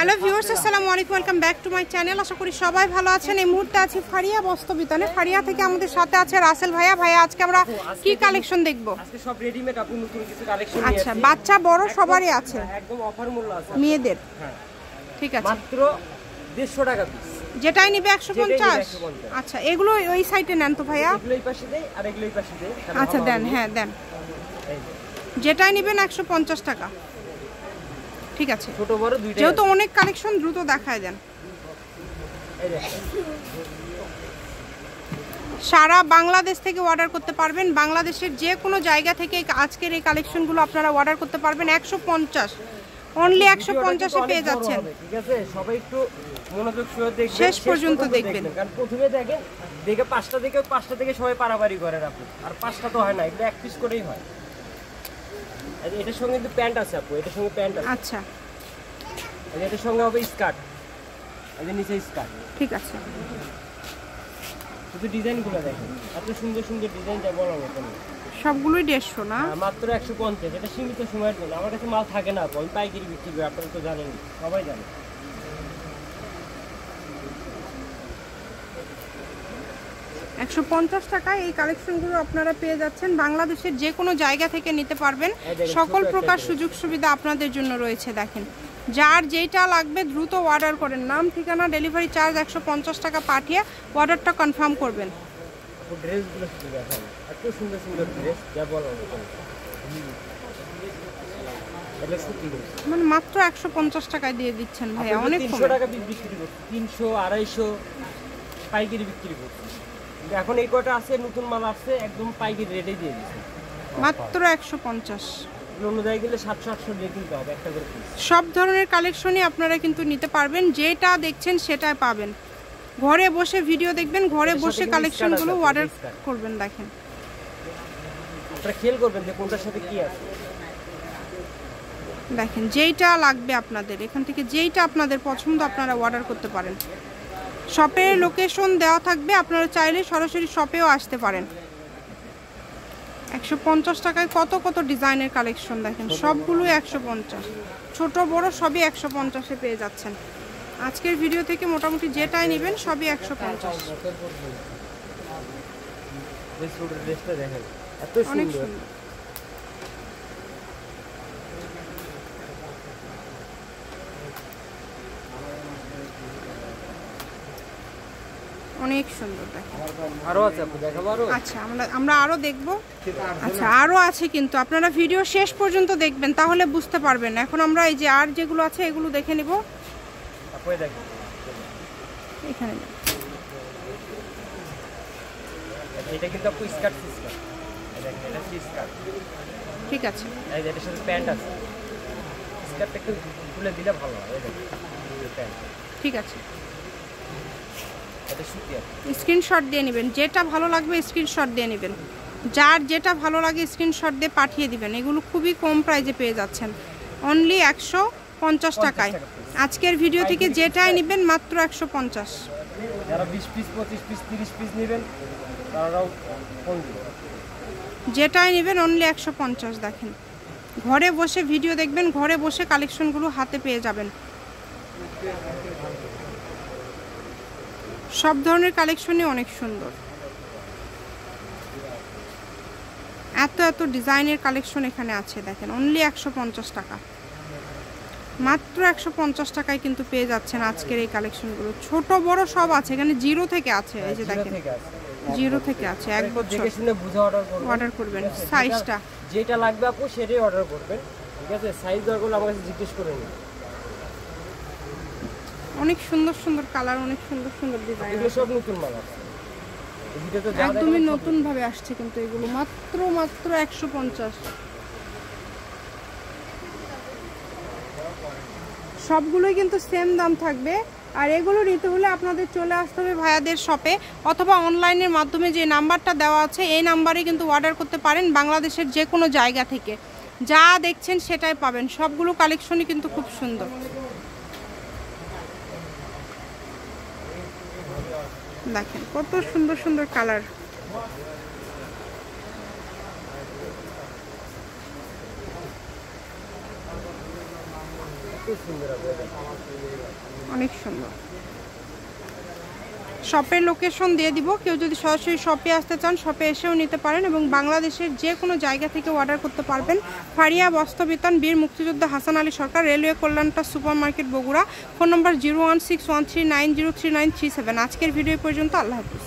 Hello viewers, আসসালামু আলাইকুম, welcome back to my channel. আশা করি সবাই ভালো আছেন। এই মুহূর্তে আছি ফারিয়া বস্ত্রবিতানে। ফারিয়া থেকে আমাদের সাথে আছে রাসেল ভাইয়া। ভাইয়া, আজকে আমরা কি কালেকশন দেখব? আজকে সব রেডিমেড আপু নতুন কিছু কালেকশন নিয়ে আচ্ছা, বাচ্চা বড় সবারই আছে, একদম অফার মূল্য আছে মেয়েদের। হ্যাঁ, ঠিক আছে, মাত্র 150 টাকা পিস। যেটাই নিবে 150। আচ্ছা, এগুলো ওই সাইডে নেন তো ভাইয়া। এগুলো এই পাশে দেই আর এগুলো এই পাশে দেই। আচ্ছা দেন, হ্যাঁ দেন, যেটাই নেবেন 150 টাকা। ঠিক আছে, ছোট বড় দুইটাই। যেহেতু অনেক কালেকশন, দ্রুত দেখায় দেন। সারা বাংলাদেশ থেকে অর্ডার করতে পারবেন। বাংলাদেশের যে কোনো জায়গা থেকে আজকের এই কালেকশনগুলো আপনারা অর্ডার করতে পারবেন। 150, অনলি 150 এ পেয়ে যাচ্ছেন। ঠিক আছে, সবাই একটু মনোযোগ সহকারে দেখবেন, শেষ পর্যন্ত দেখবেন। কারণ প্রথমে দেখে 5টা থেকে সবাই পারাপারি করে আপু, আর 5টা তো হয় না, এগুলো এক পিস করেই হয়। এটার সঙ্গে কিন্তু প্যান্ট আছে আপু, এটার সঙ্গে প্যান্ট আছে। আচ্ছা, এটার সঙ্গে হবে স্কার্ট, এই যে নিচে স্কার্ট। ঠিক আছে, শুধু ডিজাইনগুলো দেখেন, এত সুন্দর সুন্দর ডিজাইন, যা বলার মতো না। সবগুলোই 150 না? মাত্র 150। এটা সীমিত সময়ের জন্য, আমার কাছে মাল থাকে না, আমি পাইকারি বিক্রি করি, আপনারা তো জানেন, সবাই জানে। $150 টাকায় এই কালেকশনগুলো আপনারা পেয়ে যাচ্ছেন। বাংলাদেশের যে কোনো জায়গা থেকে নিতে পারবেন। সকল প্রকার সুযোগ সুবিধা আপনাদের জন্য রয়েছে। দেখেন, যার যেটা লাগবে দ্রুত অর্ডার করেন। নাম, ঠিকানা, ডেলিভারি চার্জ 150 টাকা পাঠিয়ে অর্ডারটা কনফার্ম করবেন। ড্রেসগুলো শুধু দেখেন, এত সুন্দর সুন্দর ড্রেস, যা বলার মতো না। এটা সুতি ড্রেস, মানে মাত্র 150 টাকায় দিয়ে দিচ্ছেন ভাইয়া, অনেক কম। 300 টাকা পিস বিক্রি করছি, 300 250 পাইকারি বিক্রি করছি। এখন এই কয়টা আছে, নতুন মাল আসছে, একদম পাইকারি রেটে দিয়ে দিচ্ছি, মাত্র 150। অন্য জায়গায় গেলে 700-800 দিয়ে কিনতে হবে একটা করে পিস। সব ধরনের কালেকশনই আপনারা কিন্তু নিতে পারবেন। যেটা দেখছেন সেটাই পাবেন। ঘরে বসে ভিডিও দেখবেন, ঘরে বসে কালেকশনগুলো অর্ডার করবেন। দেখেন, আপনারা খেয়াল করবেন যে কোনটার সাথে কি আছে। দেখেন, যেইটা লাগবে আপনাদের, এখান থেকে যেইটা আপনাদের পছন্দ আপনারা অর্ডার করতে পারেন। শপের লোকেশন দেওয়া থাকবে, আপনারা চাইলে সরাসরি শপেও আসতে পারেন। 150 টাকায় কত কত ডিজাইনের কালেকশন দেখেন, সবগুলোই 150, ছোট বড় সবই 150-এ পেয়ে যাচ্ছেন। আজকের ভিডিও থেকে মোটামুটি যেটাই নেবেন সবই 150। অনেক সুন্দর, অনেক সুন্দর। দেখেন, আরো আছে আপু, দেখাবো আরো। আচ্ছা, আমরা আরো দেখব। আচ্ছা, আরো আছে, কিন্তু আপনারা ভিডিও শেষ পর্যন্ত দেখবেন, তাহলে বুঝতে পারবেন। এখন আমরা এই যে আর যেগুলো আছে এগুলো দেখে নিব। আপু দেখেন, এখানে এটা কিন্তু আপু স্কার্ট সিস্টেম, দেখেন এটা স্কার্ট। ঠিক আছে, এই যে এটার সাথে প্যান্ট আছে, স্কার্টটা একটু খুলে দিলে ভালো হয়। এই দেখেন প্যান্ট, ঠিক আছে। এটা সুতি আছে। স্ক্রিনশট দিয়ে নেবেন, যেটা ভালো লাগবে স্ক্রিনশট দিয়ে নেবেন। যার যেটা ভালো লাগে স্ক্রিনশট দিয়ে পাঠিয়ে দিবেন। এগুলো খুবই কম প্রাইসে পেয়ে যাচ্ছেন, অনলি 150 টাকায়। আজকের ভিডিও থেকে যেটাই নেবেন মাত্র 150। যারা 20 পিস 25 পিস 30 পিস নেবেন তারাও ফোন দিবেন, যেটাই নেবেন অনলি 150। দেখেন, ঘরে বসে ভিডিও দেখবেন, ঘরে বসে কালেকশনগুলো হাতে পেয়ে যাবেন। সব ধরনের কালেকশনই অনেক সুন্দর। এত এত ডিজাইনের কালেকশন এখানে আছে। দেখেন, অনলি 150 টাকা, মাত্র 150 টাকায় কিন্তু পেয়ে যাচ্ছেন আজকের এই কালেকশনগুলো। ছোট বড় সব আছে এখানে, জিরো থেকে আছে। এই যে দেখেন, জিরো থেকে আছে, এক বছর দেখে শুনে বুঝে অর্ডার করবেন। সাইজটা যেটা লাগবে আপু সেটাই অর্ডার করবেন, ঠিক আছে? সাইজ দরকার আমার কাছে জিজ্ঞেস করে নিন। অনেক সুন্দর সুন্দর কালার, অনেক সুন্দর সুন্দর ডিজাইন, এগুলো সব নতুন মাল আছে, একদমই নতুন ভাবে আসছে কিন্তু এগুলো মাত্র 150। সবগুলোই কিন্তু সেম দাম থাকবে। আর এগুলো নিতে হলে আপনাদের চলে আসতে হবে ভাইয়াদের শপে, অথবা অনলাইনের মাধ্যমে যে নাম্বারটা দেওয়া আছে এই নাম্বারে কিন্তু অর্ডার করতে পারেন। বাংলাদেশের যে কোনো জায়গা থেকে যা দেখছেন সেটাই পাবেন। সবগুলো কালেকশনই কিন্তু খুব সুন্দর। দেখেন কত সুন্দর সুন্দর কালার। এত সুন্দর অনেক সুন্দর। শপের লোকেশন দিয়ে দিব, কেউ যদি সরাসরি শপে আসতে চান শপে এসেও নিতে পারেন এবং বাংলাদেশের যে কোনো জায়গা থেকে অর্ডার করতে পারবেন। ফারিয়া বস্ত্র বিতান, বীর মুক্তিযোদ্ধা হাসান আলী সরকার, রেলওয়ে কল্যাণটা super market Bogura. Phone number 01613903937। আজকের ভিডিও পর্যন্ত, আল্লাহ হাফিজ।